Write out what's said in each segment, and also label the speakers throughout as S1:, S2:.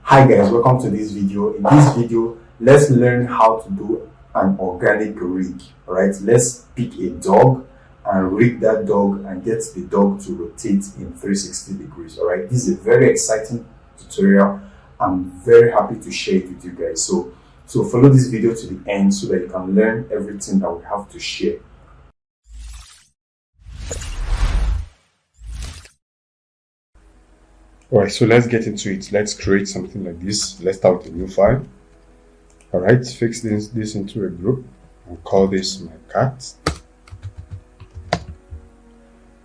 S1: Hi guys, welcome to this video. In this video, let's learn how to do an organic rig. Alright, let's pick a dog and rig that dog and get the dog to rotate in 360 degrees. Alright, this is a very exciting tutorial. I'm very happy to share it with you guys. So follow this video to the end so that you can learn everything that we have to share. Alright, so let's get into it. Let's create something like this. Let's start with a new file. Alright, fix this into a group and call this my cat.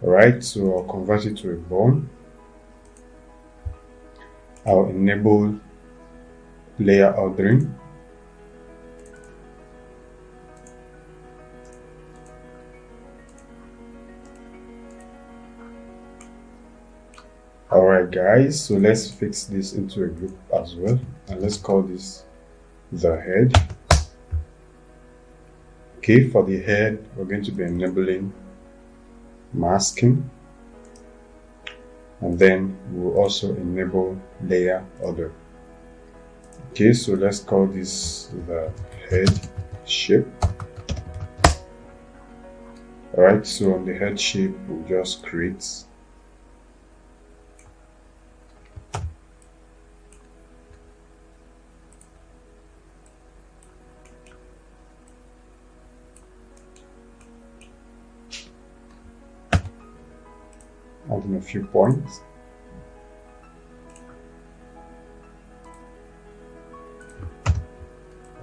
S1: Alright, so I'll convert it to a bone. I'll enable layer ordering. Alright guys, so let's fix this into a group as well, and let's call this the head. Okay, for the head we're going to be enabling masking, and then we'll also enable layer order. Okay, so let's call this the head shape. Alright, so on the head shape we'll just create adding a few points.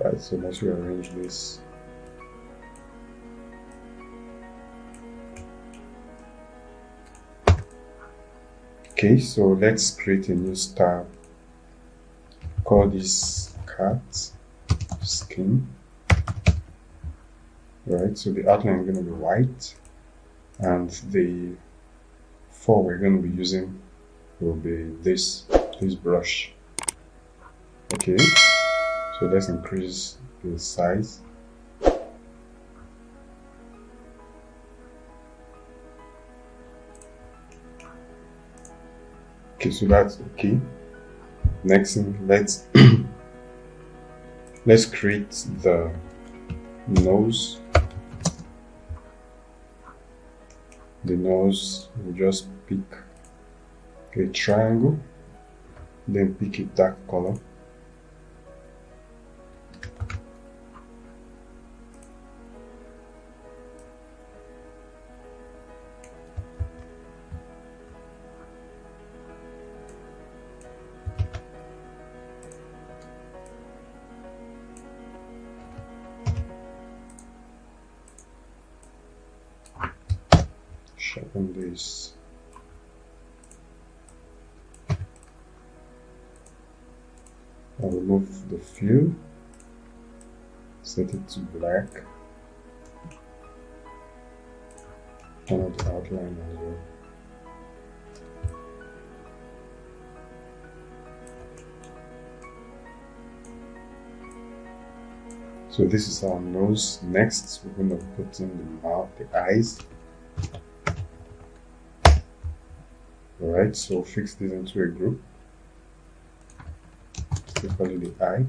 S1: Right, so let's rearrange this. Okay, so let's create a new style. Call this cat skin. Right, so the outline is going to be white, and the font we're going to be using will be this brush. Okay, so let's increase the size. Okay, so that's okay. Next thing, let's let's create the nose. The nose, we'll just pick a triangle, then pick a dark color. Sharpen this. I'll remove the fill, set it to black, turn out the outline as well. So this is our nose. Next, we're going to put in the mouth, the eyes. Alright, so fix this into a group. Especially the eye.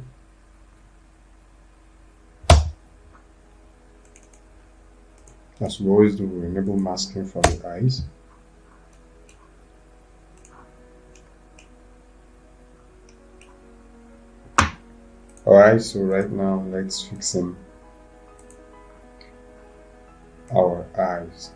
S1: As we always do, we enable masking for the eyes. Alright, so right now let's fix in our eyes.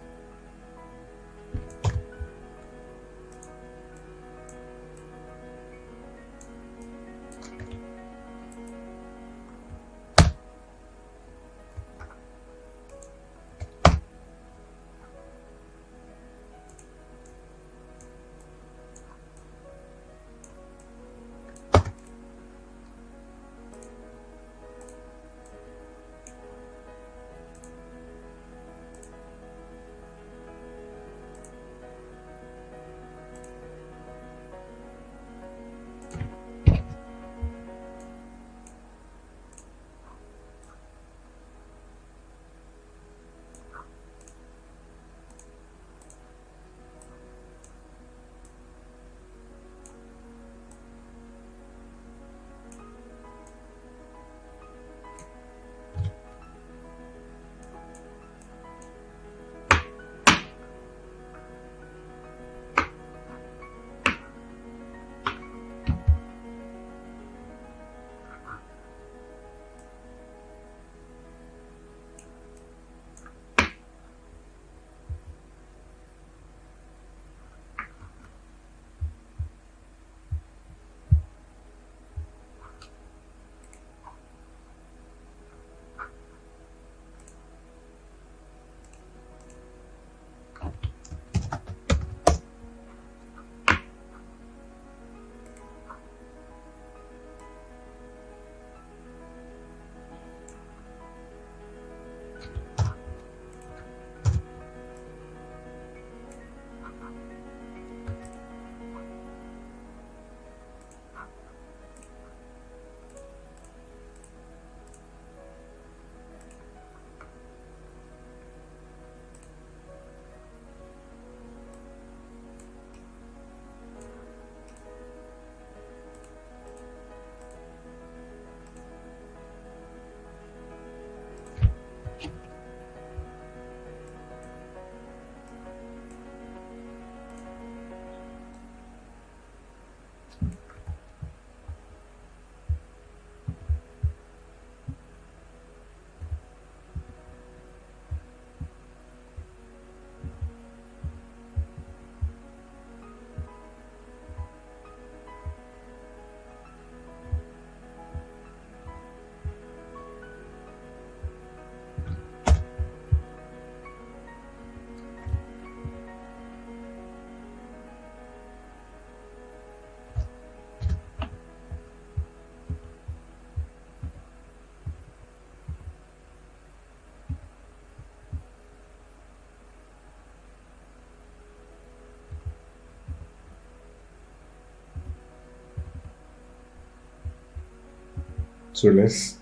S2: So let's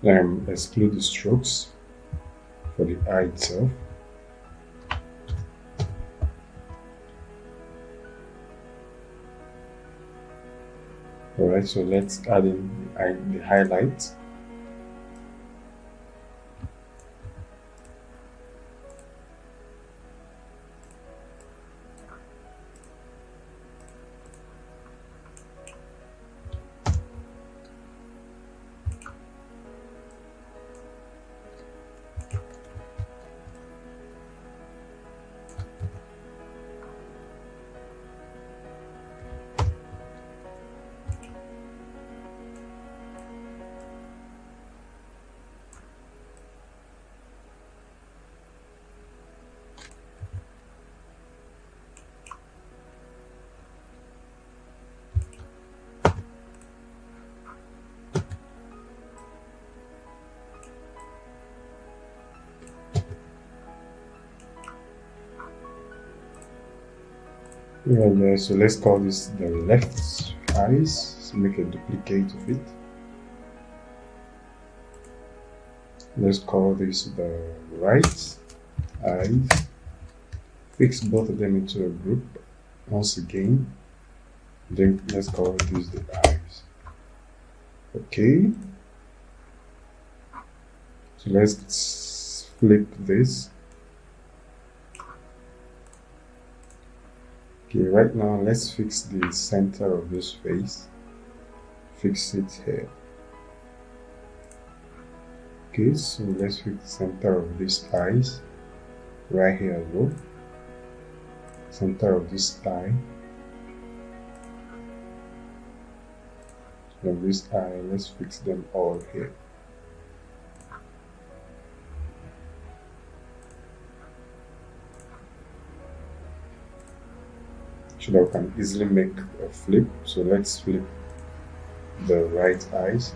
S2: exclude the strokes for the eye itself. Alright, so let's add in the highlight. And so let's call this the left eyes. So make a duplicate of it. Let's call this the right eyes. Fix both of them into a group once again. Then let's call this the eyes. Okay. So let's flip this. Okay, right now let's fix the center of this face. Fix it here. Okay, so let's fix the center of these eyes right here as well. Center of this eye. Of this eye, let's fix them all here. So that we can easily make a flip. So let's flip the right eyes.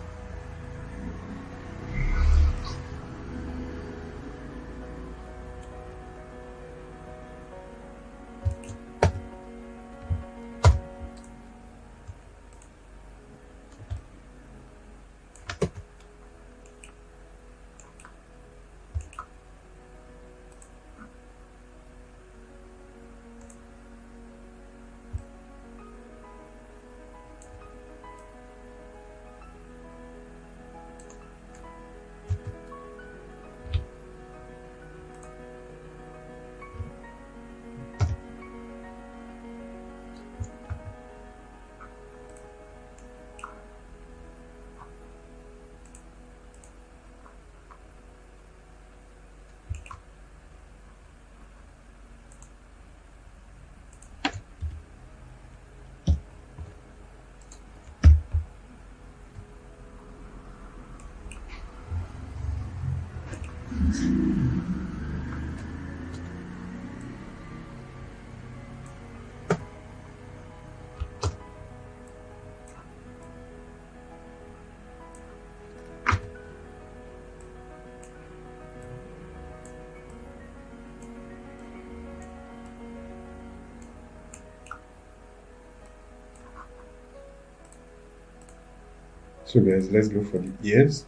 S2: So guys, let's go for the ears.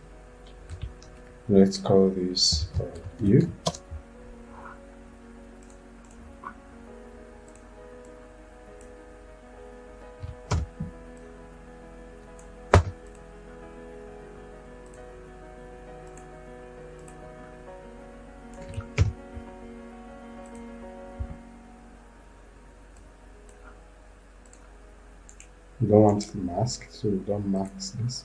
S2: Let's call this ear. We don't want it masked, so we don't mask this.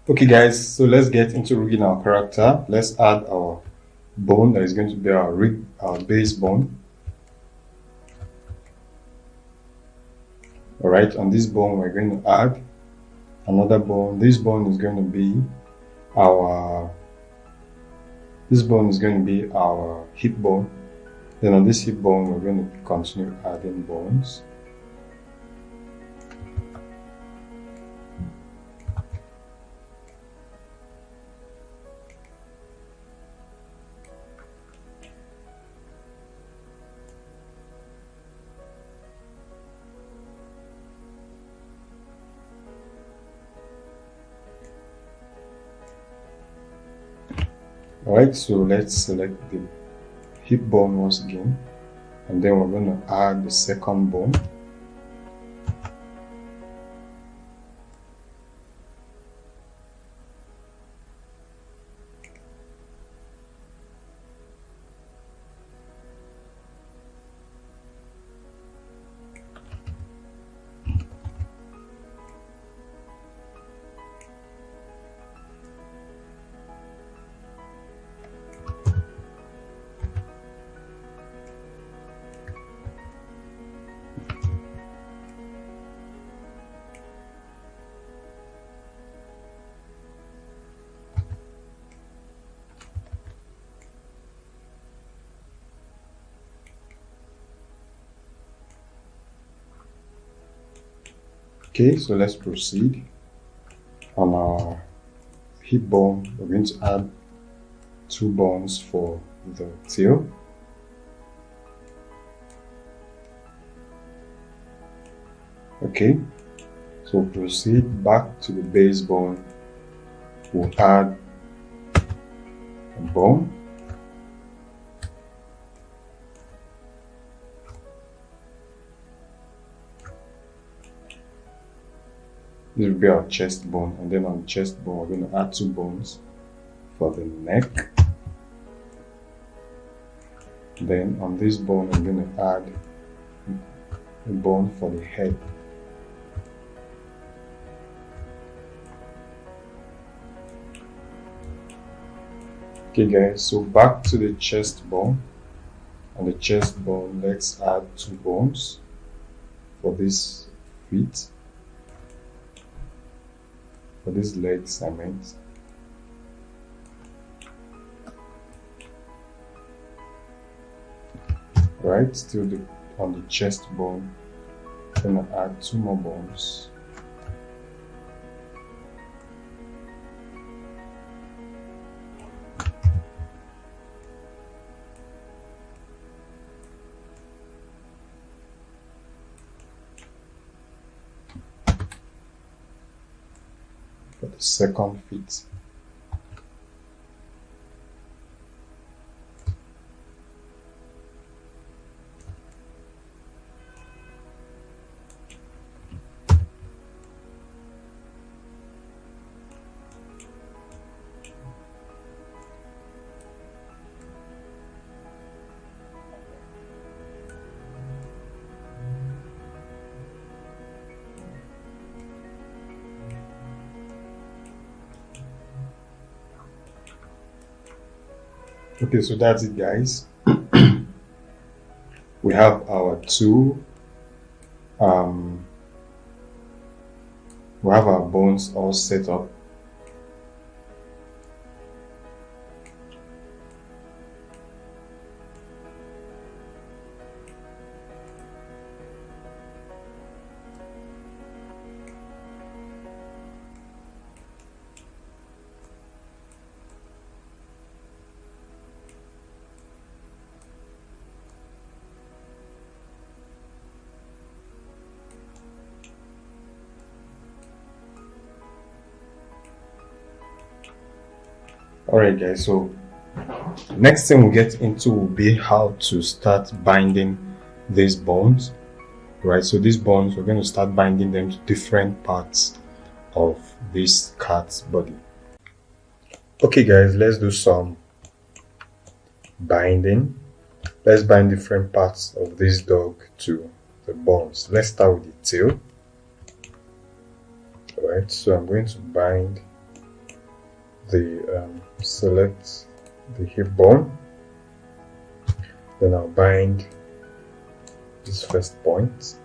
S2: Okay guys, so let's get into rigging our character. Let's add our bone that is going to be our base bone. Alright, on this bone we're going to add another bone. This bone is going to be our hip bone. Then on this hip bone we're going to continue adding bones. Alright, so let's select the hip bone once again, and then we're going to add the second bone. Okay, so let's proceed. On our hip bone, we're going to add 2 bones for the tail. Okay, so proceed back to the base bone. We'll add a bone. This will be our chest bone, and then on the chest bone we're going to add 2 bones for the neck. Then on this bone I'm going to add a bone for the head. Okay guys, so back to the chest bone. On the chest bone, let's add 2 bones for this feet. For these legs, I meant. Right, still on the chest bone, I'm gonna add 2 more bones. For the second feet. Okay, so that's it guys. We have our 2 we have our bones all set up. Alright guys, so next thing we'll get into will be how to start binding these bones. Right, so these bones, we're going to start binding them to different parts of this cat's body. Okay guys, let's do some binding. Let's bind different parts of this dog to the bones. Let's start with the tail. Alright, so I'm going to bind select the hip bone, then I'll bind this first point,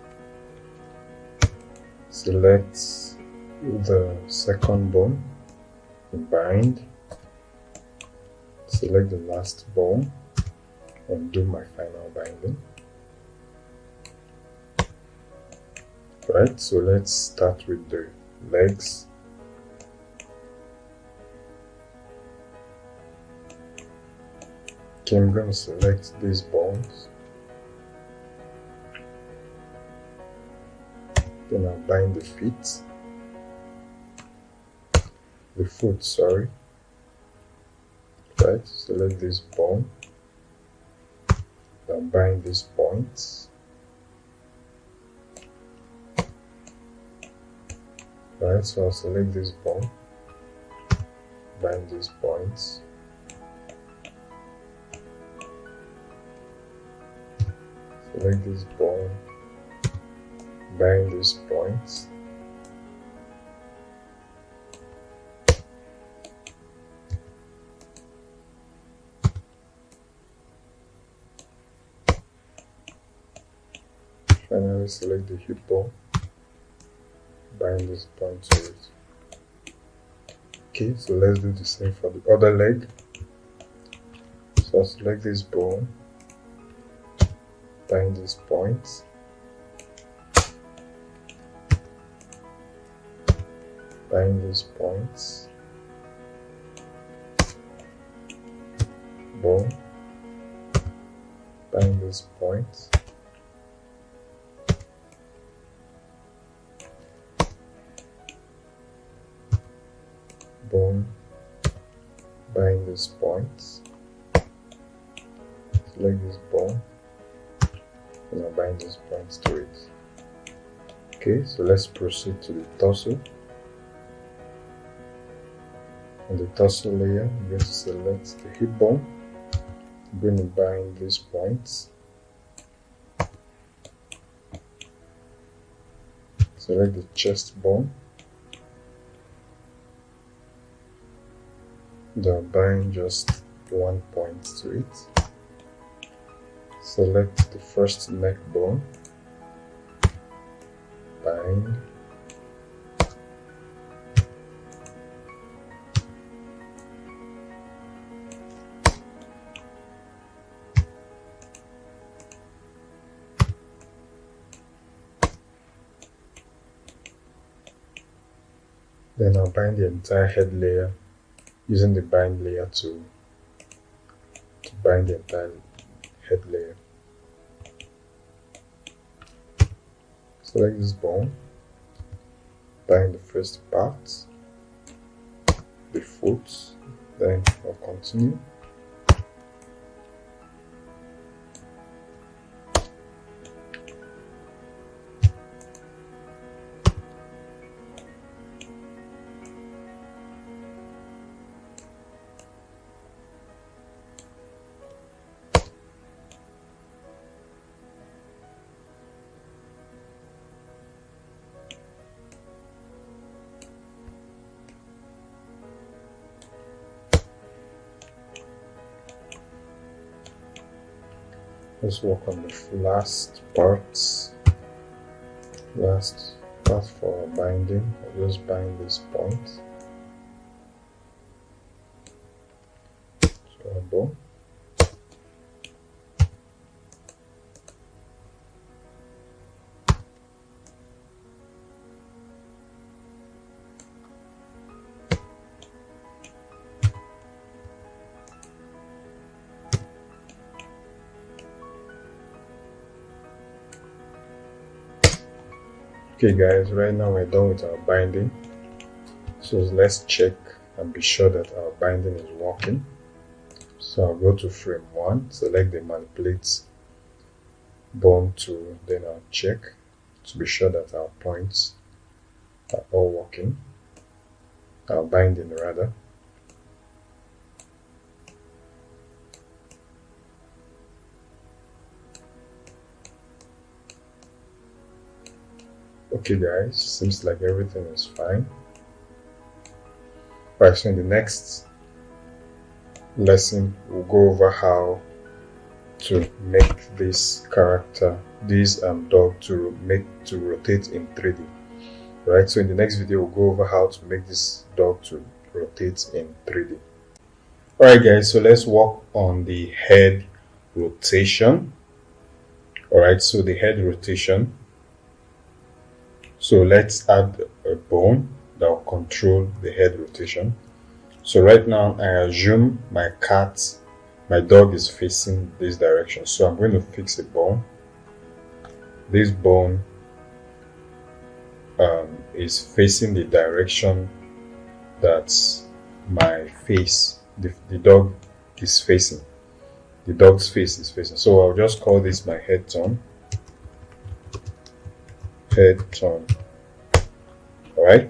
S2: select the second bone and bind, select the last bone and do my final binding. Right, so let's start with the legs. Okay, I'm going to select these bones, then I'll bind the foot, sorry. Right, select this bone, then bind these points. Right, so I'll select this bone, bind these points. Select this bone, bind these points. Finally select the hip bone, bind this point to it. Okay, so let's do the same for the other leg. So I'll select this bone, bind these points, bind these points, bone, bind these points, bone, bind these points, select this bone, and I'll bind these points to it. Okay, so let's proceed to the torso. On the torso layer, I'm going to select the hip bone. I'm going to bind these points. Select the chest bone. Then bind just one point to it. Select the first neck bone. Bind. Then I'll bind the entire head layer using the bind layer to bind the entire head layer. Select this bone, bind the first part, the foot, then I'll continue. Let's work on the last part for binding. I'll just bind this point. So a bone. Okay guys, right now we're done with our binding. So let's check and be sure that our binding is working. So I'll go to frame 1, select the manipulate bone tool, then I'll check to be sure that our points are all working. Our binding rather. Okay guys, seems like everything is fine. Right, so in the next lesson, we'll go over how to make this character, this dog to rotate in 3D. Right, so in the next video, we'll go over how to make this dog to rotate in 3D. Alright guys, so let's work on the head rotation. Alright, so the head rotation. So let's add a bone that will control the head rotation. So right now I assume my dog is facing this direction. So I'm going to fix a bone. This bone is facing the direction that my face, the dog is facing. The dog's face is facing. So I'll just call this my head turn. Head turn. Alright.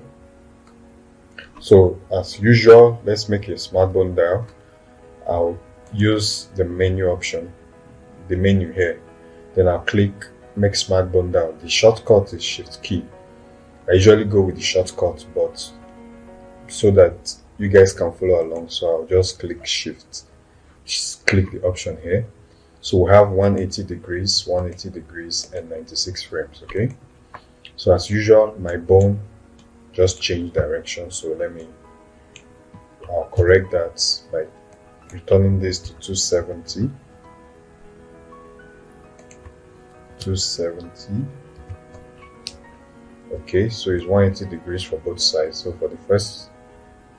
S2: So as usual, let's make a smart bone dial. I'll use the menu option, the menu here. Then I'll click make smart bone dial. The shortcut is shift key. I usually go with the shortcut, but so that you guys can follow along, so I'll just click shift. Just click the option here. So we have 180 degrees, 180 degrees, and 96 frames. Okay. So as usual, my bone just changed direction. So I'll correct that by returning this to 270. 270. Okay, so it's 180 degrees for both sides. So for the first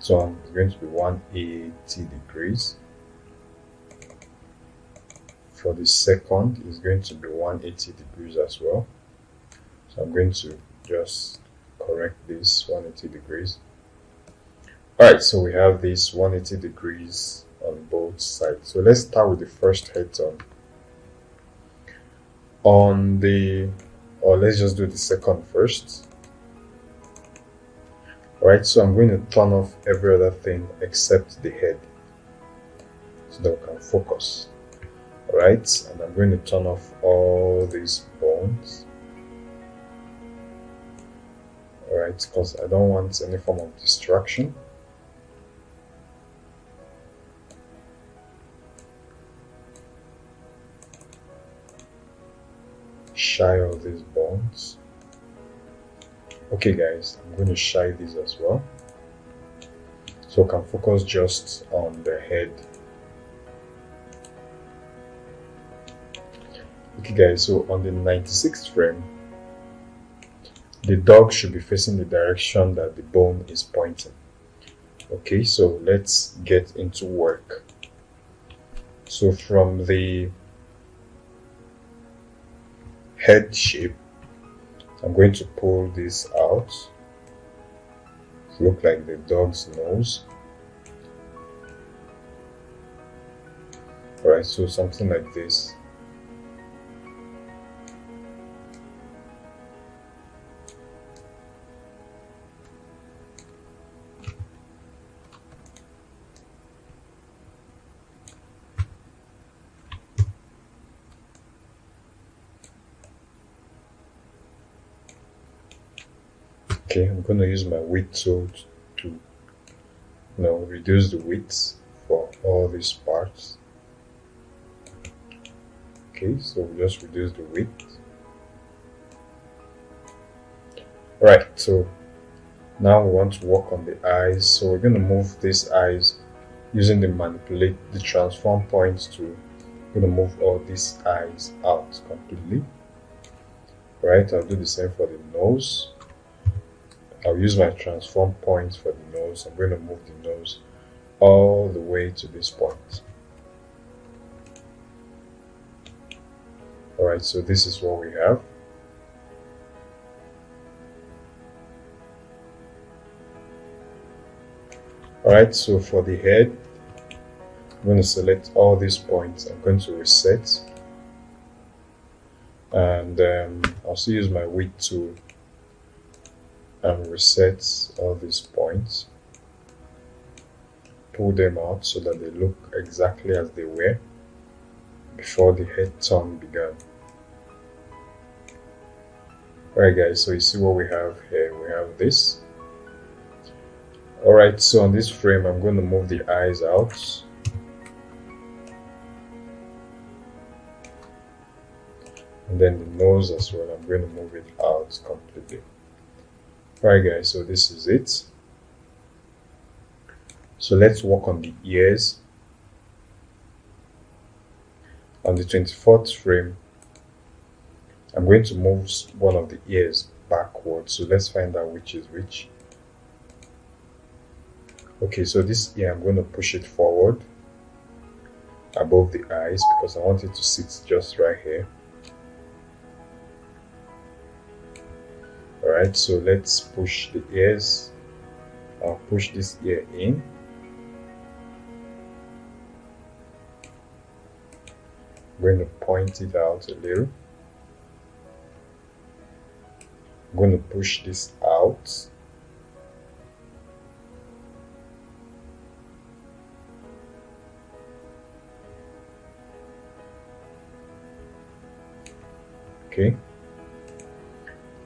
S2: turn, it's going to be 180 degrees. For the second, it's going to be 180 degrees as well. So I'm going to just correct this 180 degrees. Alright, so we have this 180 degrees on both sides. So let's start with the first head turn. Let's just do the second first. Alright, so I'm going to turn off every other thing except the head so that we can focus. Alright, and I'm going to turn off all these bones. Alright, because I don't want any form of distraction. Shy all these bones. Okay guys, I'm going to shy these as well, so I can focus just on the head. Okay guys, so on the 96th frame, the dog should be facing the direction that the bone is pointing. Okay, so let's get into work. So from the head shape, I'm going to pull this out. Look like the dog's nose. Alright, so something like this. Okay, I'm going to use my width tool to reduce the width for all these parts. Okay, so we just reduce the width. Right, so now we want to work on the eyes. So we're going to move these eyes using the transform points to move all these eyes out completely. Right, I'll do the same for the nose. I'll use my transform points for the nose. I'm going to move the nose all the way to this point. Alright, so this is what we have. Alright, so for the head, I'm going to select all these points. I'm going to reset. And I'll also use my width tool and reset all these points. Pull them out so that they look exactly as they were before the head turn began. Alright guys, so you see what we have here. We have this. Alright, so on this frame I'm going to move the eyes out. And then the nose as well, I'm going to move it out completely. Alright guys, so this is it. So let's work on the ears. On the 24th frame, I'm going to move one of the ears backwards. So let's find out which is which. Okay, so this ear, I'm going to push it forward above the eyes because I want it to sit just right here. Alright, so let's push the ears. I'll push this ear in. I'm going to point it out a little. I'm going to push this out. Okay.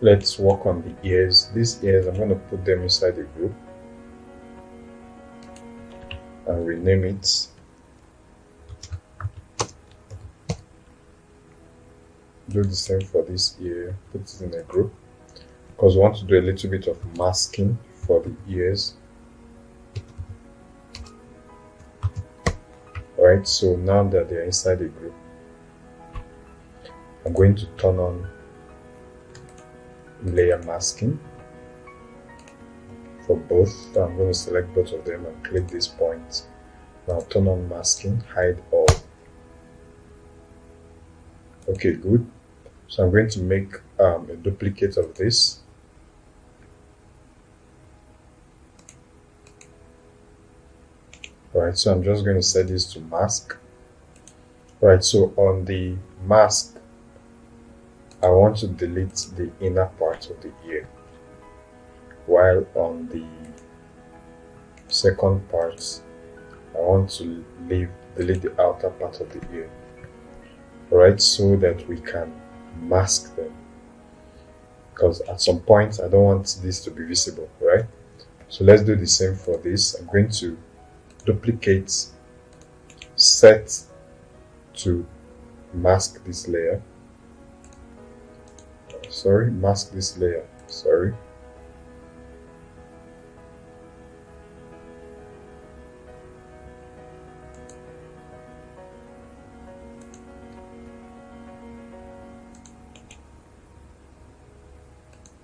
S2: Let's work on the ears. These ears, I'm going to put them inside the group and rename it. Do the same for this ear, put it in a group because we want to do a little bit of masking for the ears. Alright, so now that they're inside the group, I'm going to turn on layer masking for both. I'm going to select both of them and click this point. Now turn on masking, hide all. Okay, good. So I'm going to make a duplicate of this. Alright, so I'm just going to set this to mask. Alright, so on the mask, I want to delete the inner part of the ear, while on the second part, I want to delete the outer part of the ear. Alright, so that we can mask them, because at some point I don't want this to be visible, right? So let's do the same for this. I'm going to duplicate, set to mask this layer. Mask this layer.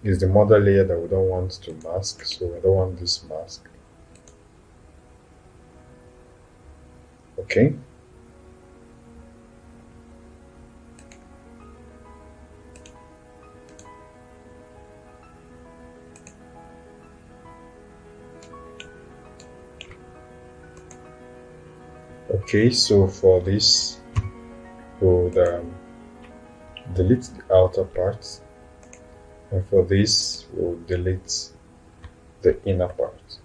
S2: Is the mother layer that we don't want to mask, so I don't want this mask. Okay. Okay, so for this, we'll delete the outer parts, and for this, we'll delete the inner part.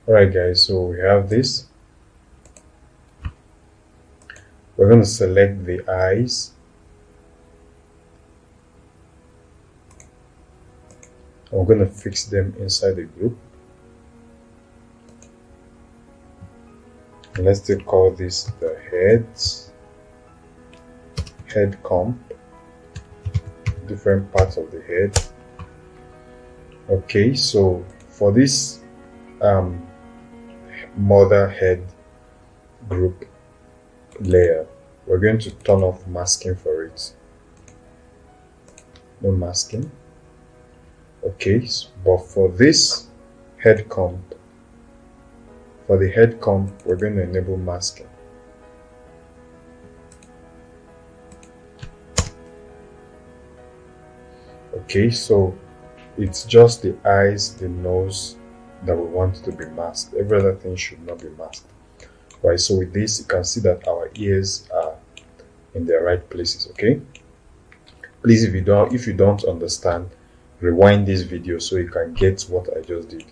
S2: Alright guys, so we have this. We're going to select the eyes. I'm going to fix them inside the group. And let's still call this the head comp, different parts of the head. Okay, so for this mother head group layer, we're going to turn off masking for it. No masking. Okay, but for this head comp, for the head comp, we're going to enable masking. Okay, so it's just the eyes, the nose that we want to be masked. Every other thing should not be masked. Right, so with this, you can see that our ears are in their right places. Okay, please, if you don't understand, rewind this video so you can get what I just did.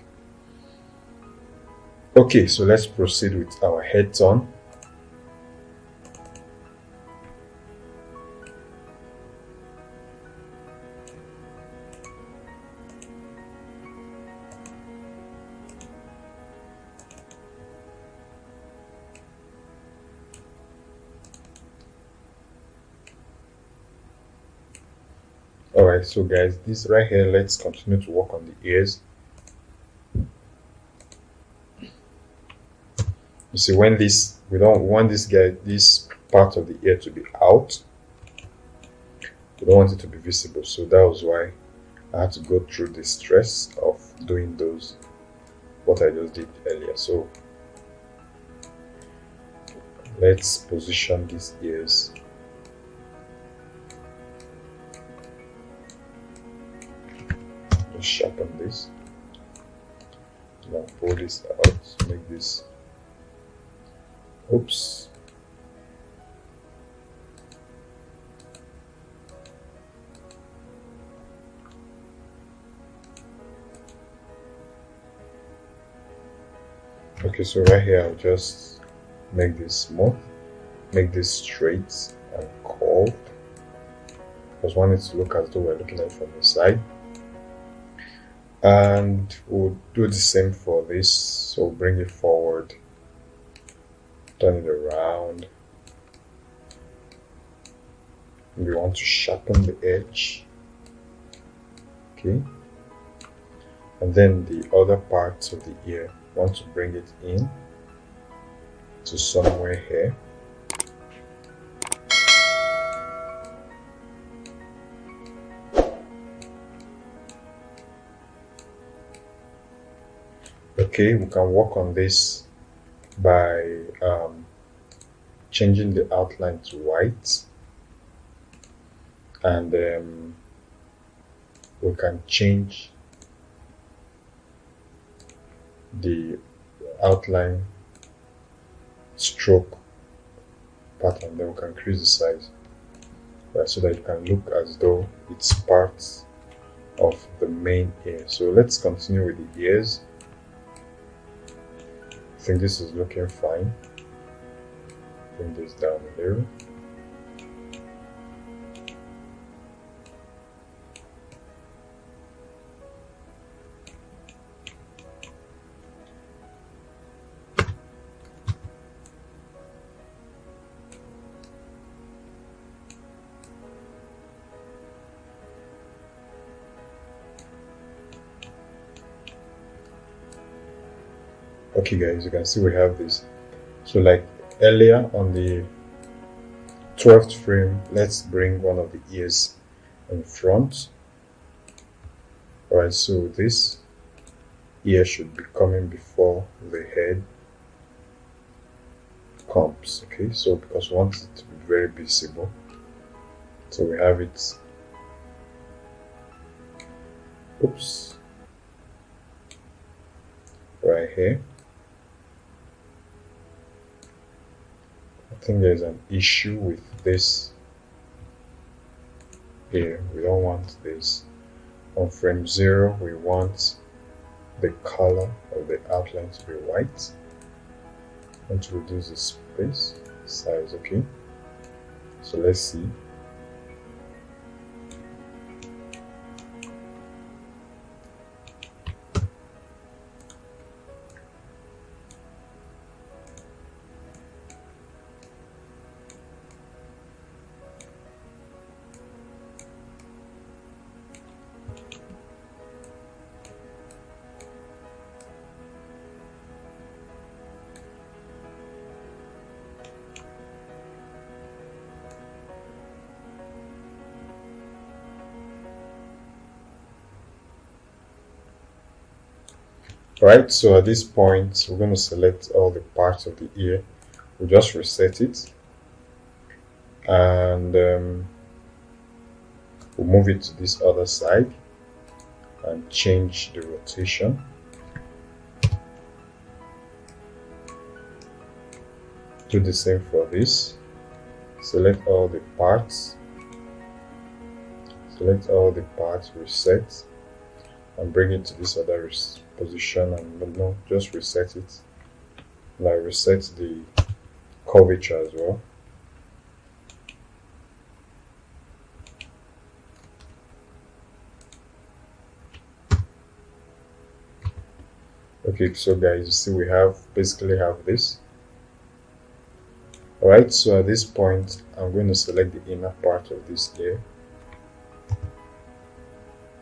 S2: Okay, so let's proceed with our head turn. Alright, so guys, this right here, let's continue to work on the ears. You see, when this, we don't want this part of the ear to be out. We don't want it to be visible. So that was why I had to go through the stress of doing what I just did earlier. So let's position these ears. Just sharpen this. Now pull this out, make this. Oops. Okay, so right here I'll just make this smooth, make this straight and curved, because I want it to look as though we're looking at it from the side. And we'll do the same for this. So bring it forward, turn it around. We want to sharpen the edge. Okay. And then the other parts of the ear, want to bring it in to somewhere here. Okay, we can work on this by changing the outline to white, and we can change the outline stroke pattern. Then we can increase the size, right, so that it can look as though it's part of the main ear. So let's continue with the ears. I think this is looking fine. Bring this down a little. Okay guys, you can see we have this. So like earlier on the 12th frame, let's bring one of the ears in front. Alright, so this ear should be coming before the head comes. Okay, so because we want it to be very visible, so we have it, oops, right here. I think there's an issue with this here. We don't want this. On frame 0, we want the color of the outline to be white. I want to reduce the space size. Okay, so let's see. Right, so at this point, we're going to select all the parts of the ear. We'll just reset it, and we'll move it to this other side and change the rotation. Do the same for this. Select all the parts, reset, and bring it to this other position, and no, just reset it. Now reset the curvature as well. Okay, so guys, you see we basically have this. Alright, so at this point I'm going to select the inner part of this ear.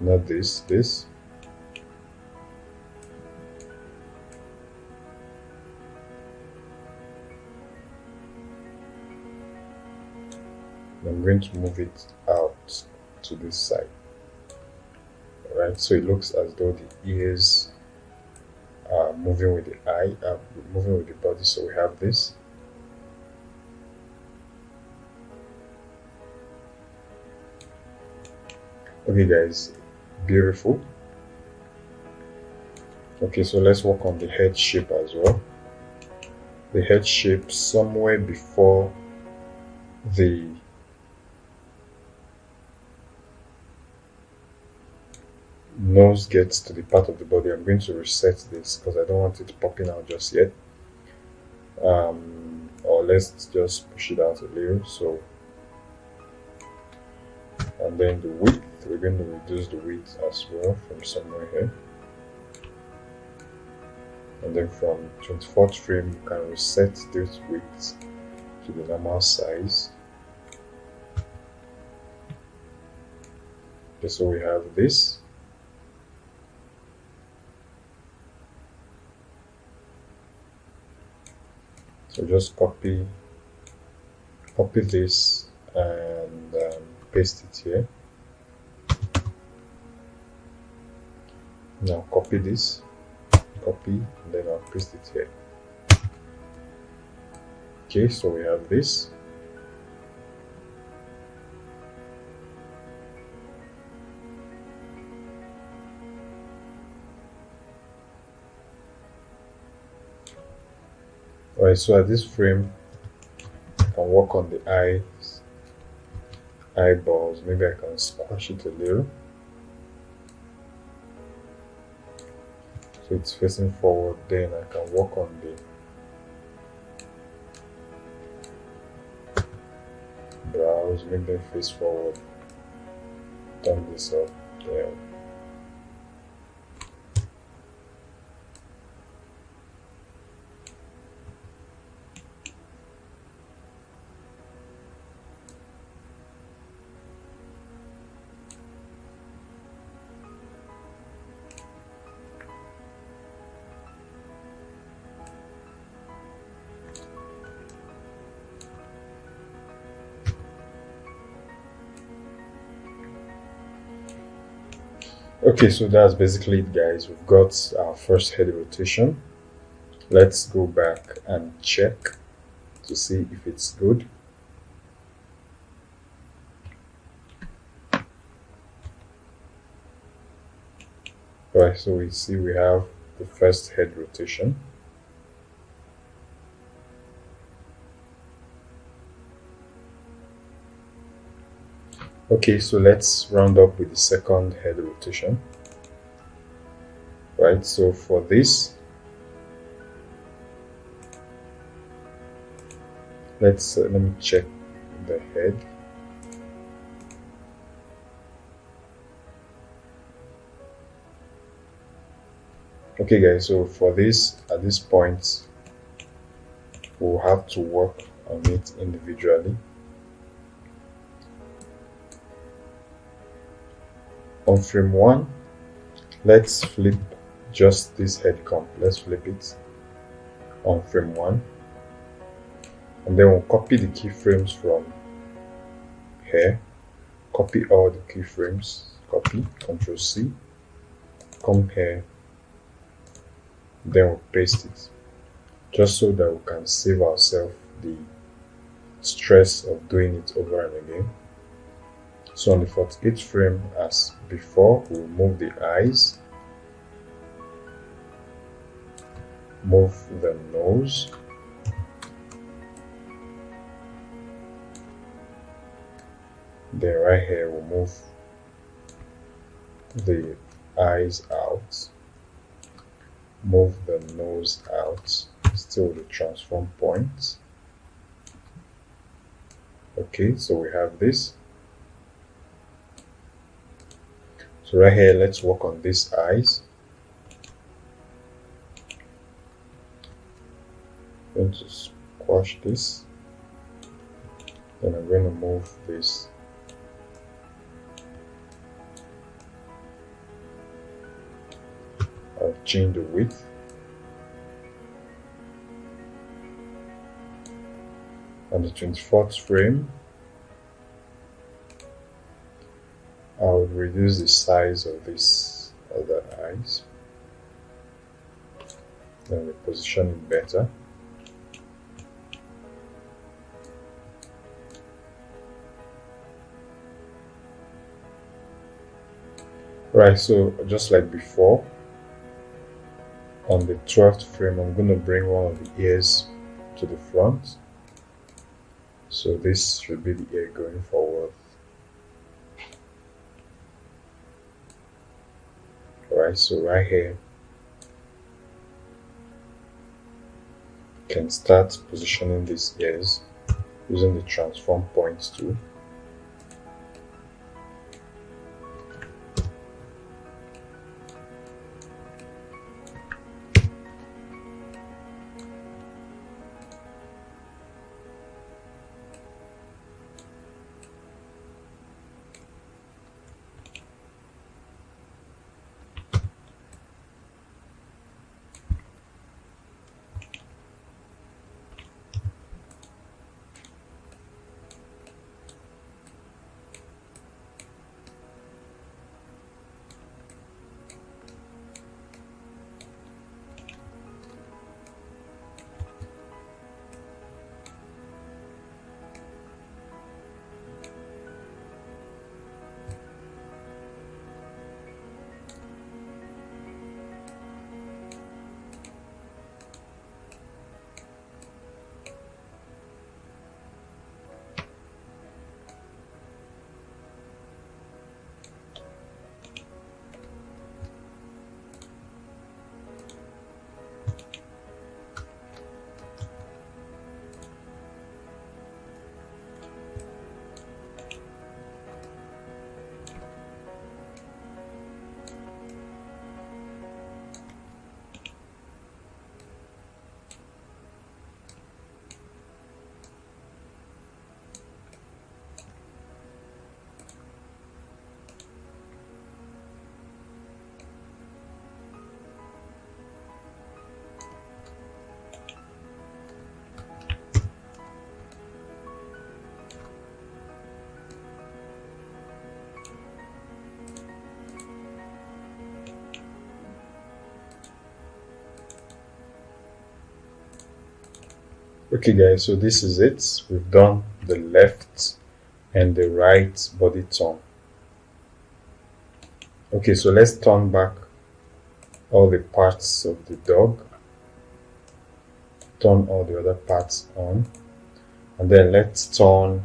S2: not this. I'm going to move it out to this side. Right, so it looks as though the ears are moving with the eye, moving with the body. So we have this. Okay guys, beautiful. Okay, so let's work on the head shape as well. The head shape somewhere before the nose gets to the part of the body. I'm going to reset this because I don't want it popping out just yet. Or let's just push it out a little. So, and then the width, we're going to reduce the width as well from somewhere here. And then from 24th frame, you can reset this width to the normal size. Okay, so we have this. So just copy this and paste it here. Now copy this, copy, and then I'll paste it here. Okay, so we have this. Alright, so at this frame, I can work on the eyeballs. Maybe I can squash it a little. So it's facing forward, then I can work on the brows, make them face forward, turn this up there. Okay, so that's basically it guys. We've got our first head rotation. Let's go back and check to see if it's good. Alright, so we see we have the first head rotation. Okay, so let's round up with the second head rotation. Right, so for this, let me check the head. Okay guys, so for this, at this point, we'll have to work on it individually. On frame 1, let's flip just this head comp. Let's flip it on frame 1. And then we'll copy the keyframes from here. Copy all the keyframes. Copy, Ctrl C. Come here. Then we'll paste it. Just so that we can save ourselves the stress of doing it over and again. So on the 48th frame, as before, we'll move the eyes, move the nose, then right here we'll move the eyes out, move the nose out, still the transform point. Okay, so we have this. So right here, let's work on these eyes. I'm going to squash this. Then I'm going to move this I'll change the width. On the 24th frame, I'll reduce the size of this other eyes, then we position it better. Right, so just like before, on the 12th frame, I'm going to bring one of the ears to the front. So this should be the ear going forward. Alright, so right here, you can start positioning these ears using the transform points tool. Okay guys, so this is it. We've done the left and the right body turn. Okay, so let's turn back all the parts of the dog. Turn all the other parts on. And then let's turn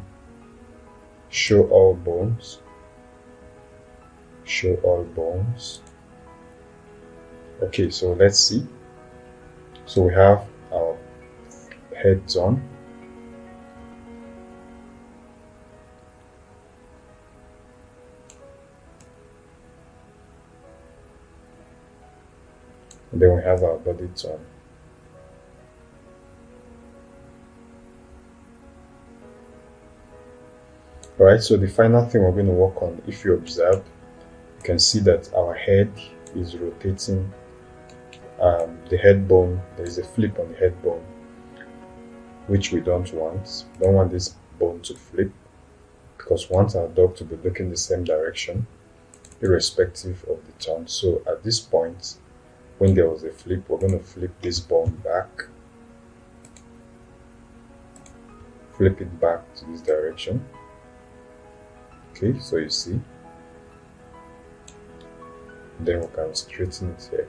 S2: show all bones. Show all bones. Okay, so let's see. So we have our heads on. And then we have our body on. Alright, so the final thing we're going to work on, if you observe, you can see that our head is rotating. The head bone, there is a flip on the head bone, which we don't want. We don't want this bone to flip, because we want our dog to be looking the same direction, irrespective of the turn. So at this point, when there was a flip, we're going to flip this bone back. Flip it back to this direction. Okay, so you see. Then we can straighten it here.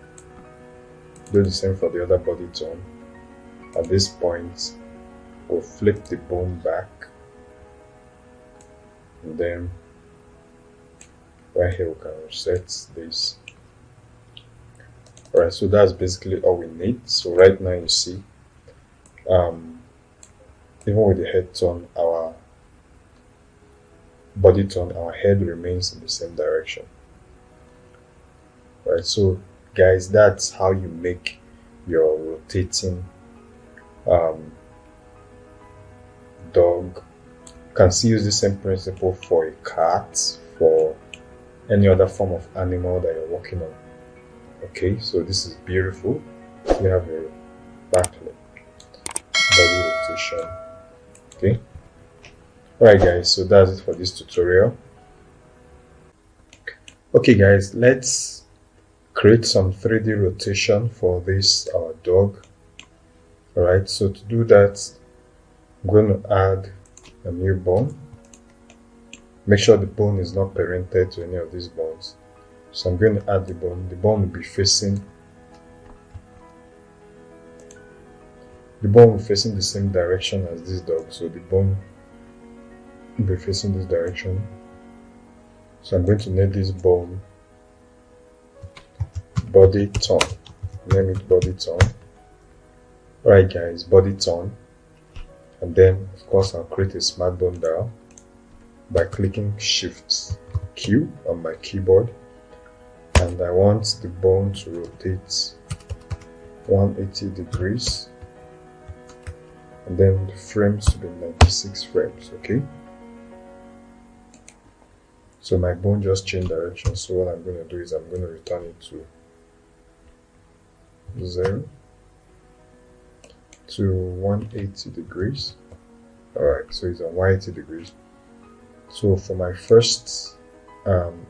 S2: Do the same for the other body tone. At this point, we'll flip the bone back. And then right here we can reset this. Alright, so that's basically all we need. So right now you see, even with the head turn, our body turn, our head remains in the same direction. Right, so guys, that's how you make your rotating dog. You can still use the same principle for a cat, for any other form of animal that you're working on. Okay, so this is beautiful. We have a back body rotation. Okay, alright guys, so that's it for this tutorial. Okay guys, let's create some 3D rotation for this our dog. Alright, so to do that, I'm going to add a new bone. Make sure the bone is not parented to any of these bones. So I'm going to add the bone. The bone will be facing the same direction as this dog. So the bone will be facing this direction. So I'm going to name this bone body tone. Name it body tone. Alright guys, body tone. And then of course I'll create a smart bone dial by clicking Shift Q on my keyboard. And I want the bone to rotate 180 degrees. And then the frames to be 96 frames, okay? So my bone just changed direction, so what I'm going to do is I'm going to return it to 0 to 180 degrees. Alright, so it's on 180 degrees. So for my first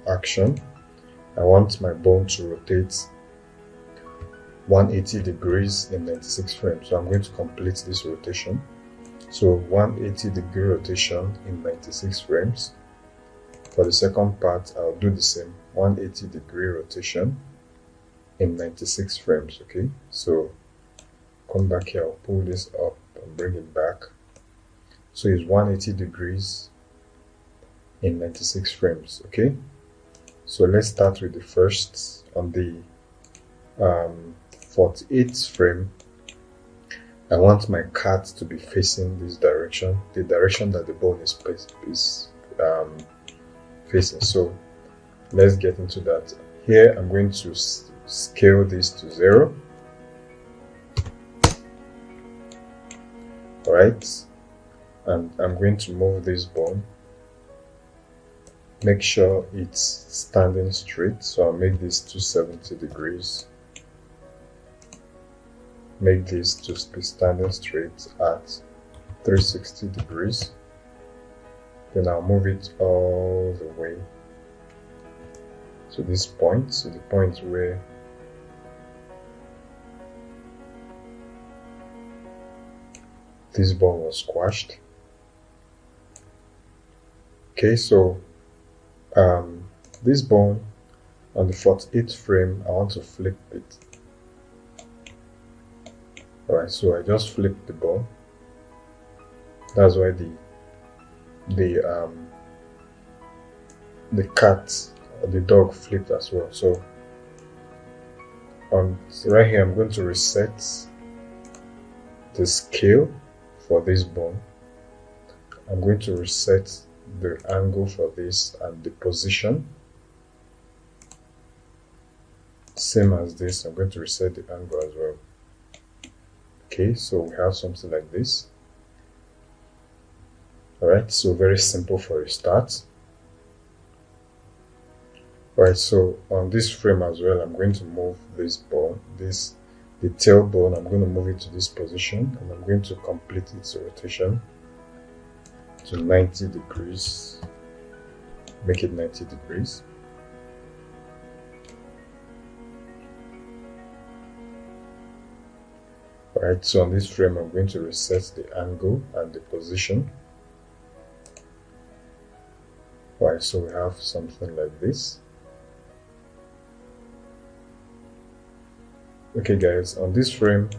S2: action, I want my bone to rotate 180 degrees in 96 frames. So I'm going to complete this rotation. So 180 degree rotation in 96 frames. For the second part, I'll do the same, 180 degree rotation in 96 frames, okay? So come back here, I'll pull this up and bring it back. So it's 180 degrees in 96 frames, okay? So let's start with the first. On the 48th frame, I want my cat to be facing this direction, the direction that the bone is facing. So let's get into that. Here I'm going to scale this to 0. Alright, and I'm going to move this bone. Make sure it's standing straight, so I'll make this 270 degrees. Make this to be standing straight at 360 degrees. Then I'll move it all the way to this point, so the point where this bone was squashed. Okay, so this bone on the 48th frame, I want to flip it. Alright, so I just flipped the bone. That's why the cat or the dog flipped as well. So right here I'm going to reset the scale for this bone. I'm going to reset the angle for this and the position. Same as this, I'm going to reset the angle as well. Okay, so we have something like this. Alright, so very simple for a start. Alright, so on this frame as well, I'm going to move this bone, the tail bone, I'm going to move it to this position, and I'm going to complete its rotation to 90 degrees. Make it 90 degrees. Alright, so on this frame, I'm going to reset the angle and the position. Alright, so we have something like this. Okay guys, on this frame,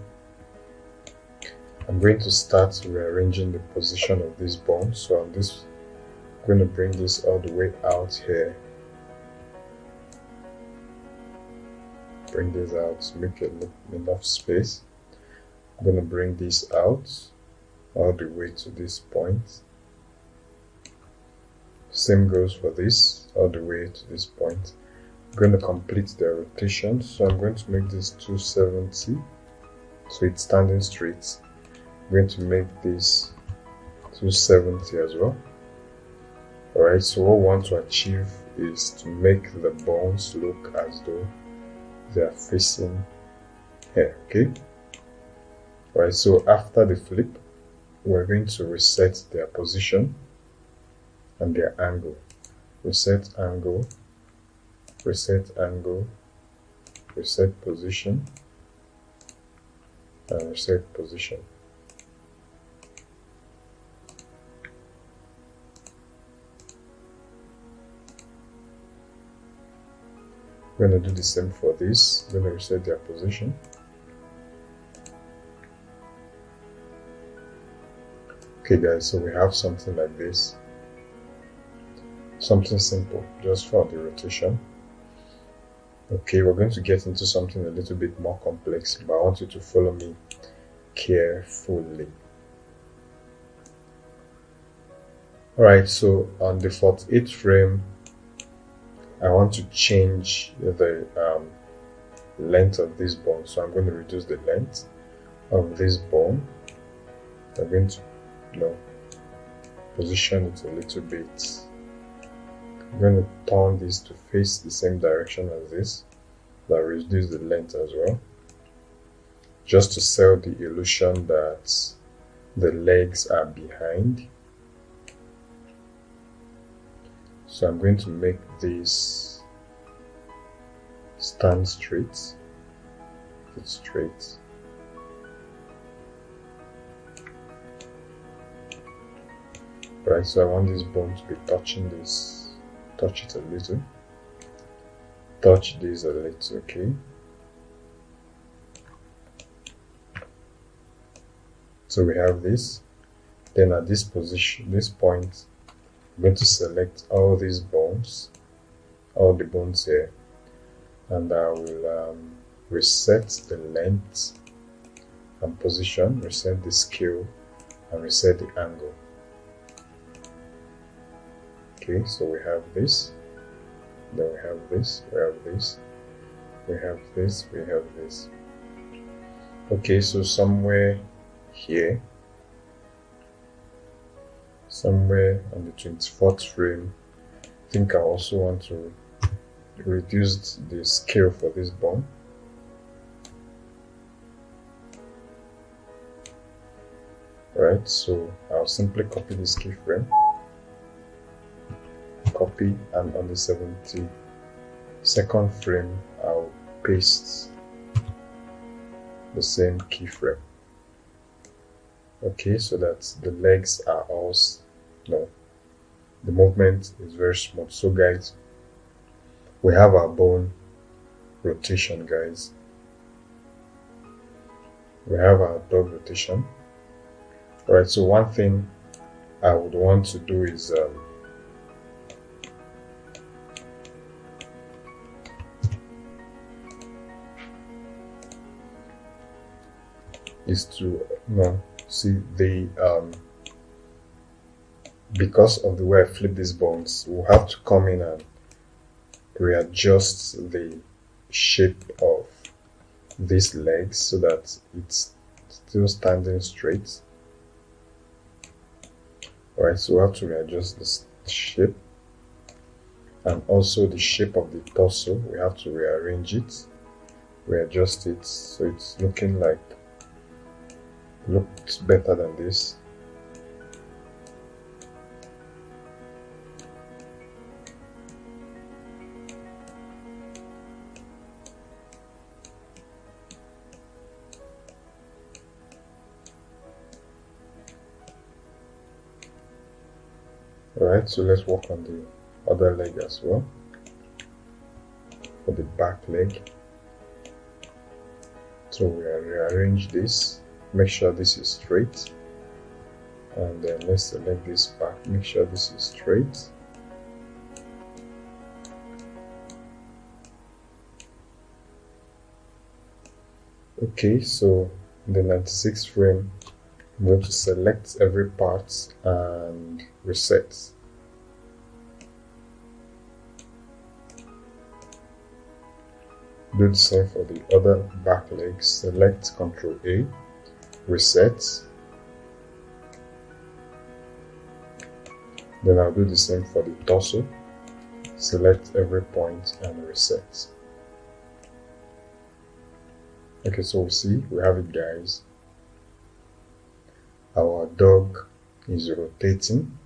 S2: I'm going to start rearranging the position of this bone. So on this, I'm going to bring this all the way out here. Bring this out, make enough space. I'm going to bring this out all the way to this point. Same goes for this, all the way to this point. I'm going to complete the rotation, so I'm going to make this 270, so it's standing straight. I'm going to make this 270 as well. Alright, so what we want to achieve is to make the bones look as though they are facing here. Okay, right, so after the flip, we're going to reset their position and their angle. Reset angle, reset angle, reset position, and reset position. We're going to do the same for this. We're going to reset their position. Okay guys, so we have something like this. Something simple, just for the rotation. Okay, we're going to get into something a little bit more complex, but I want you to follow me carefully. Alright, so on the 48th frame, I want to change the length of this bone. So I'm going to reduce the length of this bone. I'm going to position it a little bit. I'm going to turn this to face the same direction as this, that reduce the length as well, just to sell the illusion that the legs are behind. So I'm going to make this stand straight. It's straight. Right, so I want this bone to be touching this. Touch it a little. Touch this a little, okay? So we have this. Then at this position, this point, I'm going to select all these bones, all the bones here, and I will reset the length and position, reset the scale, and reset the angle. Okay, so we have this, then we have this, we have this, we have this, we have this. Okay, so somewhere here, somewhere on the 24th frame, I think I also want to reduce the scale for this bone. Right, so I'll simply copy this keyframe. Copy, and on the 72nd frame I'll paste the same keyframe. Okay, so that the legs are all the movement is very smooth. So guys, we have our bone rotation, guys. We have our dog rotation. Alright, so one thing I would want to do is to see the because of the way I flip these bones, we'll have to come in and readjust the shape of these legs so that it's still standing straight. Alright, so we have to readjust the shape, and also the shape of the torso. We have to rearrange it, readjust it so it's looks better than this. Alright, so let's work on the other leg as well. For the back leg, so we rearrange this, make sure this is straight, and then let's select this back, make sure this is straight. Okay, so in the 96th frame, I'm going to select every part and reset. Do the same for the other back legs. Select Ctrl A, reset. Then I'll do the same for the torso. Select every point and reset. Okay, so we see we have it, guys. Our dog is rotating.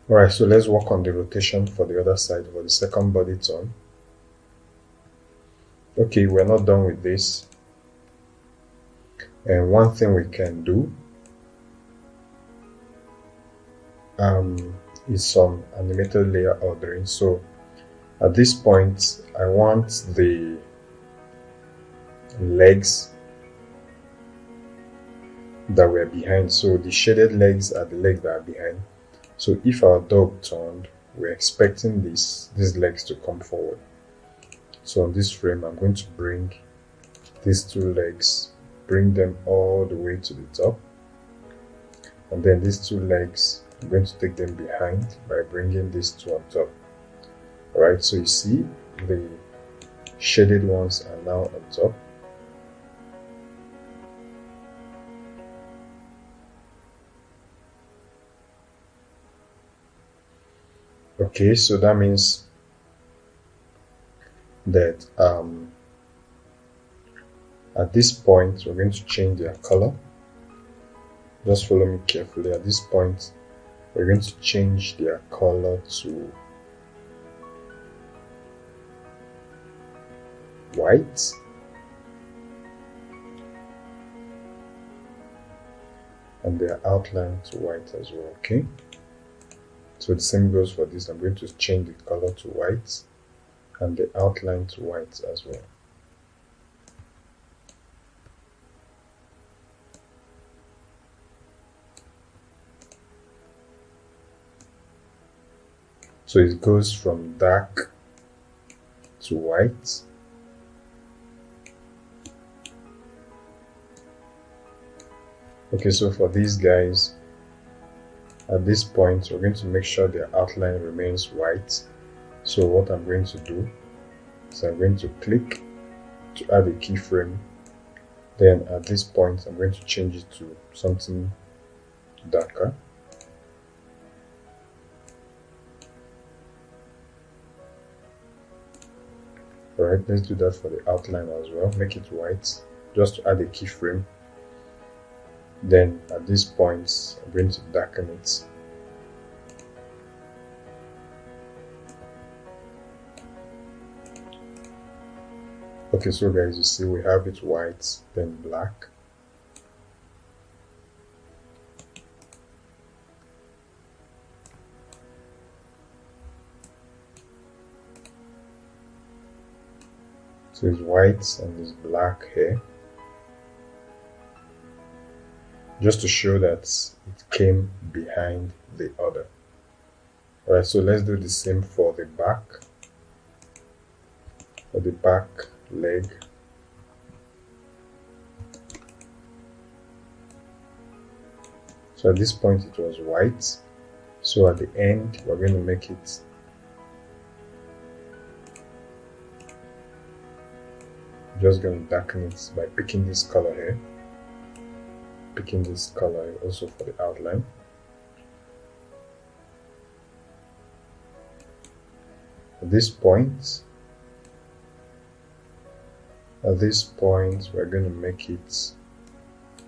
S2: Alright, so let's work on the rotation for the other side for the second body turn. Okay, we're not done with this. And one thing we can do is some animated layer ordering. So at this point, I want the legs that were behind. So the shaded legs are the legs that are behind. So if our dog turned, we're expecting these legs to come forward. So on this frame, I'm going to bring these two legs, bring them all the way to the top. And then these two legs, I'm going to take them behind by bringing these two on top. Alright, so you see the shaded ones are now on top. Okay, so that means that at this point we're going to change their color. Just follow me carefully. At this point we're going to change their color to white. And their outline to white as well. Okay, so the same goes for this. I'm going to change the color to white and the outline to white as well. So it goes from dark to white. Okay, so for these guys, at this point, we're going to make sure their outline remains white. So what I'm going to do is I'm going to click to add a keyframe. Then at this point, I'm going to change it to something darker. Alright, let's do that for the outline as well. Make it white, just to add a keyframe. Then at this point, I'm going to darken it. Okay, so guys, you see we have it white, then black. So it's white and it's black here. Just to show that it came behind the other. Alright, so let's do the same for the back. For the back leg. So at this point it was white. So at the end we're going to make it just going to darken it by picking this color here. Picking this color also for the outline. At this point we're going to make it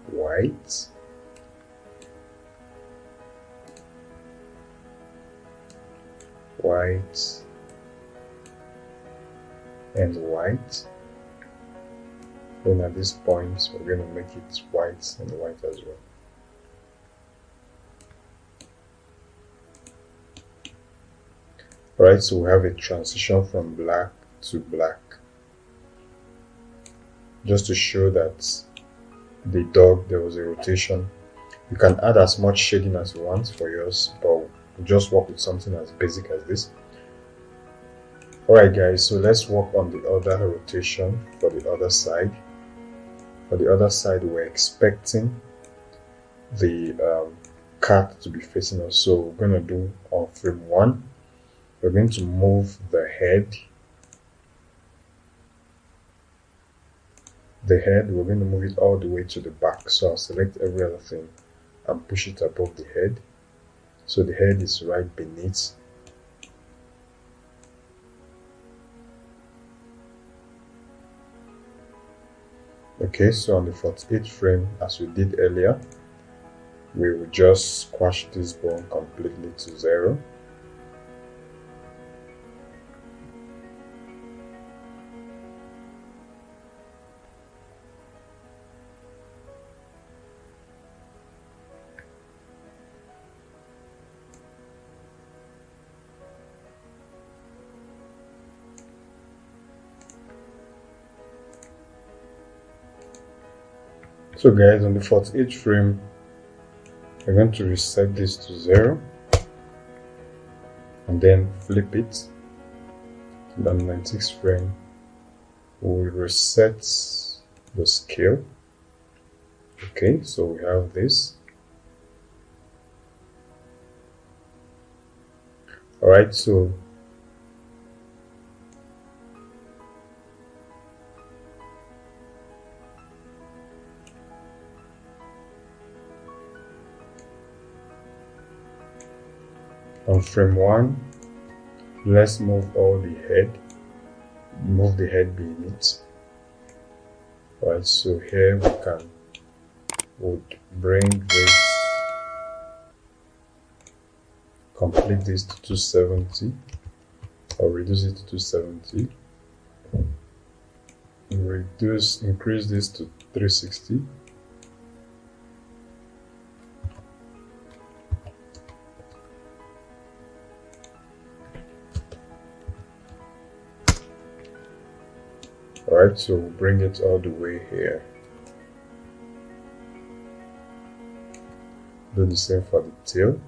S2: white. White and white. Then at this point we're going to make it white and white as well. Alright, so we have a transition from black to black. Just to show that the dog, there was a rotation. You can add as much shading as you want for yours, but we'll just work with something as basic as this. Alright guys, so let's work on the other rotation for the other side. For the other side, we're expecting the cat to be facing us. So we're going to do on frame 1, we're going to move the head. We're going to move it all the way to the back. So I'll select every other thing and push it above the head. So the head is right beneath. Okay, so on the 48th frame, as we did earlier, we will just squash this bone completely to 0. So guys, on the 48th frame, we're going to reset this to 0 and then flip it. And on the 96th frame, we'll reset the scale. Okay, so we have this. Alright, so on frame 1, let's move the head being it. Alright, so here would bring this, complete this to 270, or reduce it to 270, increase this to 360, alright, so we'll bring it all the way here. Do the same for the tail.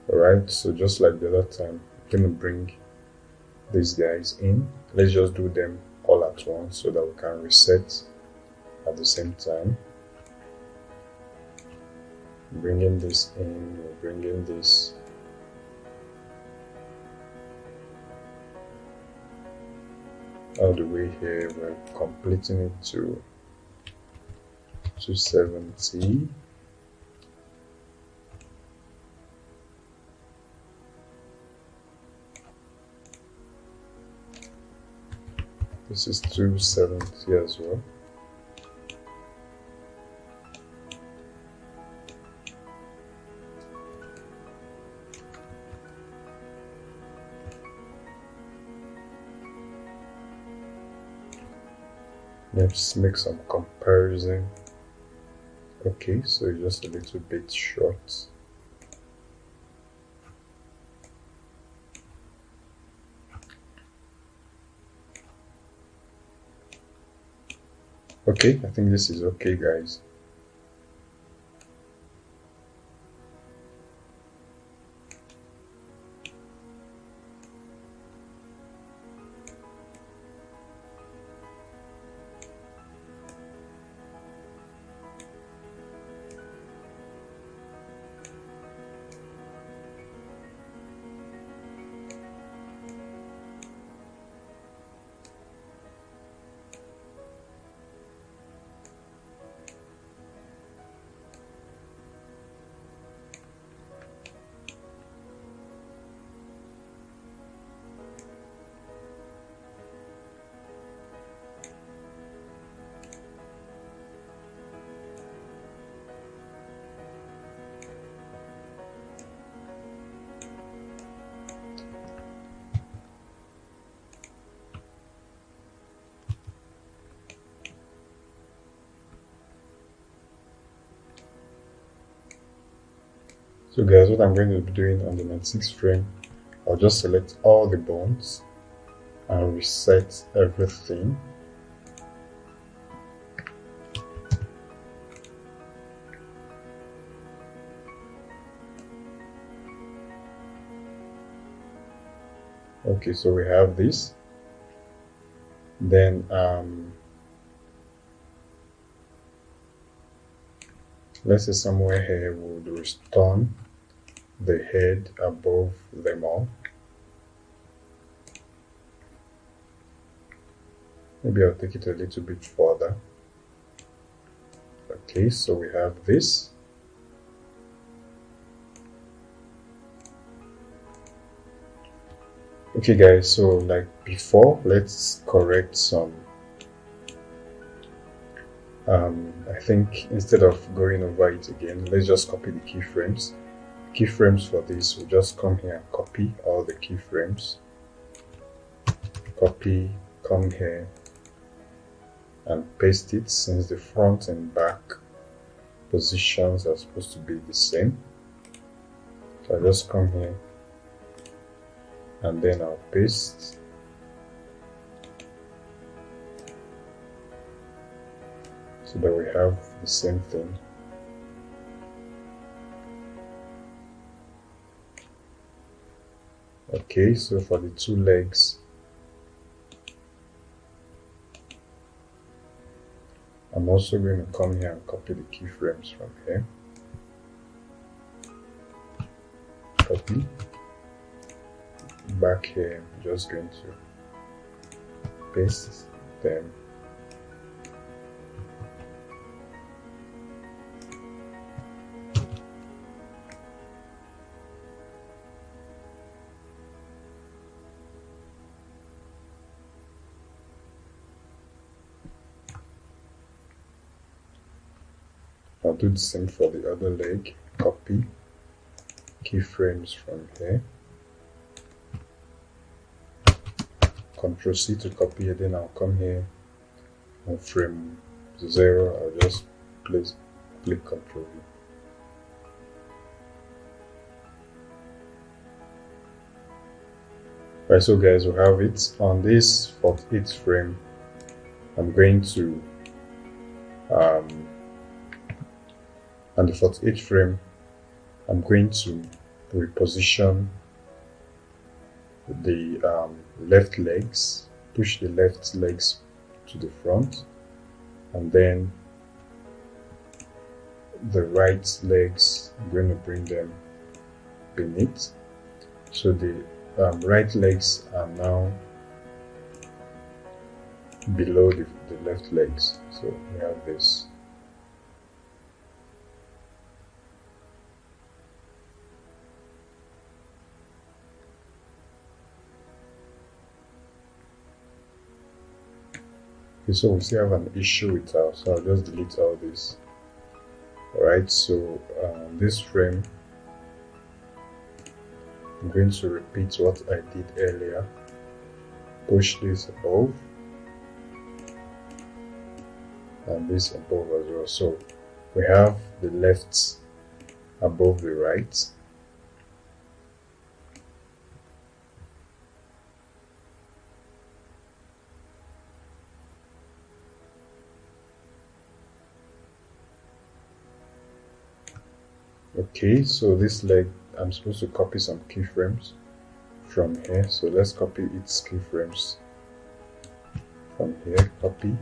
S2: Alright, so just like the other time, I'm gonna bring these guys in. Let's just do them all at once so that we can reset at the same time. Bringing this in, we're bringing this. All the way here, we're completing it to 270. This is 270 as well. Let's make some comparison. Okay, so it's just a little bit short. Okay, I think this is okay, guys. So guys, what I'm going to be doing on the 96th frame, I'll just select all the bones and reset everything. Okay, so we have this. Then let's say somewhere here we would restore the head above them all. Maybe I'll take it a little bit further. Okay, so we have this. Okay guys, so like before, let's correct some I think instead of going over it again, let's just copy the keyframes. Keyframes for this, we'll just come here and copy all the keyframes. Copy, come here and paste it, since the front and back positions are supposed to be the same. So I just come here and then I'll paste. So that we have the same thing. Okay, so for the two legs, I'm also going to come here and copy the keyframes from here. Copy. Back here, I'm just going to paste them. I'll do the same for the other leg. Copy keyframes from here. Ctrl C to copy it, then I'll come here on frame 0. I'll just click Ctrl V. Right, so guys, we have it on this 48th frame. I'm going to on the 48th frame, I'm going to reposition the left legs, push the left legs to the front, and then the right legs, I'm going to bring them beneath. So the right legs are now below the left legs. So we have this. Okay, so we still have an issue with our, so I'll just delete all this. Alright, so this frame, I'm going to repeat what I did earlier. Push this above and this above as well. So we have the left above the right. Okay, so this leg, I'm supposed to copy some keyframes from here. So let's copy its keyframes from here. Copy,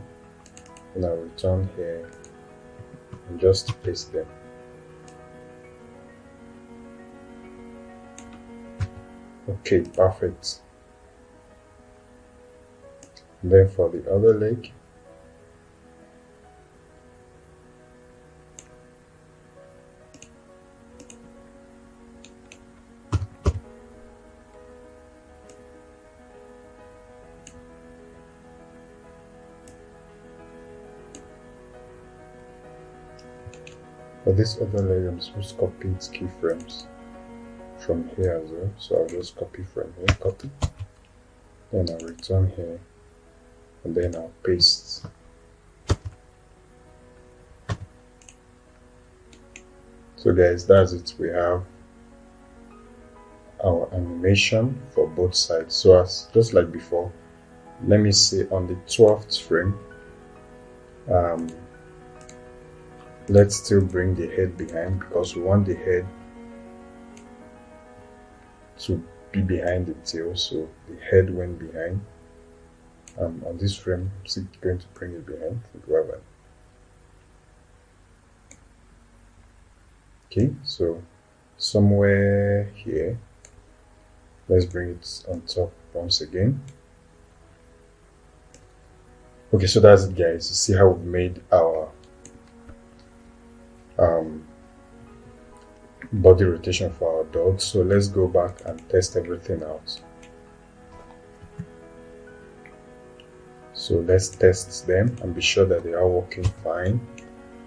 S2: and I'll return here and just paste them. Okay, perfect. And then for the other leg, for this other leg, I'm supposed to copy its keyframes from here as well. So I'll just copy from here, copy, then I'll return here, and then I'll paste. So guys, that's it. We have our animation for both sides. So as just like before, let me say on the 12th frame, let's still bring the head behind, because we want the head to be behind the tail. So the head went behind. On this frame, I'm still going to bring it behind. Okay, so somewhere here, let's bring it on top once again. Okay, so that's it guys. You see how we've made our body rotation for our dog. So let's go back and test everything out. So let's test them and be sure that they are working fine.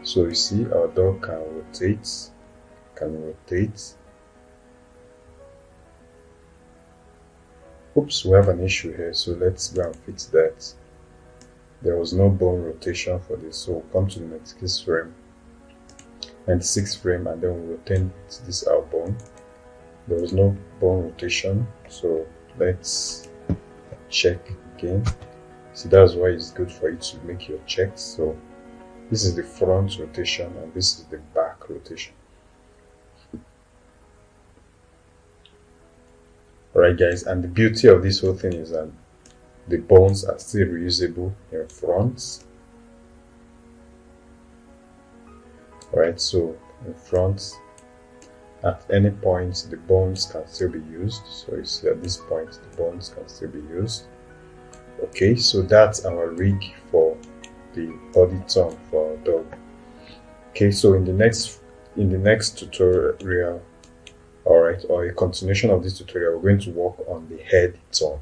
S2: So you see our dog can rotate. Oops, we have an issue here, so let's go and fix that. There was no bone rotation for this, so we'll come to the 96th frame, 96th frame, and then we'll rotate this our bone. There was no bone rotation, so let's check again. See, that's why it's good for you to make your checks. So this is the front rotation and this is the back rotation. Alright guys, and the beauty of this whole thing is that the bones are still reusable in front. Alright, so in front, at any point the bones can still be used. So you see at this point the bones can still be used. Okay, so that's our rig for the body turn for our dog. Okay, so in the next tutorial, alright, or a continuation of this tutorial, we're going to work on the head turn.